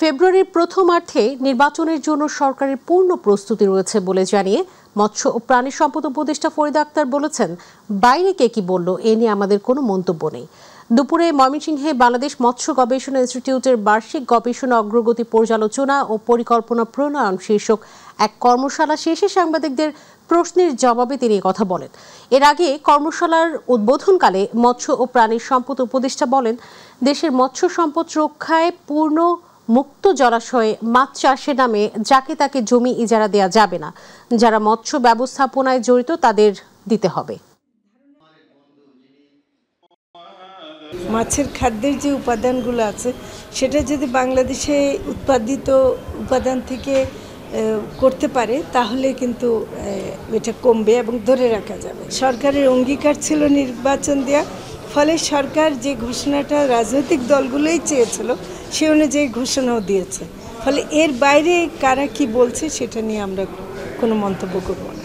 ফেব্রুয়ারির প্রথমার্ধে নির্বাচনের জন্য সরকারের পূর্ণ প্রস্তুতি রয়েছে বলে জানিয়ে মৎস্য ও প্রাণী সম্পদ উপদেষ্টা ফরিদা আক্তার বলেছেন, বাইরে কে কি বলল এ নিয়ে আমাদের কোনো মন্তব্য নেই। দুপুরে ময়মনসিংহে বাংলাদেশ মৎস্য গবেষণা ইনস্টিটিউটের বার্ষিক গবেষণা অগ্রগতি পর্যালোচনা ও পরিকল্পনা প্রণয়ন শীর্ষক এক কর্মশালা শেষে সাংবাদিকদের প্রশ্নের জবাবে তিনি কথা বলেন। এর আগে কর্মশালার উদ্বোধনকালে মৎস্য ও প্রাণী সম্পদ উপদেষ্টা বলেন, দেশের মৎস্য সম্পদ রক্ষায় পূর্ণ মুক্ত জলাশয়ে মাছ চাষের নামে যাকে তাকে জমি ইজারা দেওয়া যাবে না। যারা মৎস্য ব্যবস্থাপনায় জড়িত তাদের দিতে হবে। মাছের খাদ্যের যে উপাদানগুলো আছে সেটা যদি বাংলাদেশে উৎপাদিত উপাদান থেকে করতে পারে তাহলে কিন্তু এটা কমবে এবং ধরে রাখা যাবে। সরকারের অঙ্গীকার ছিল নির্বাচন দেওয়া, ফলে সরকার যে ঘোষণাটা রাজনৈতিক দলগুলোই চেয়েছিল সে অনুযায়ী ঘোষণাও দিয়েছে। ফলে এর বাইরে কারা কি বলছে সেটা নিয়ে আমরা কোনো মন্তব্য করব না।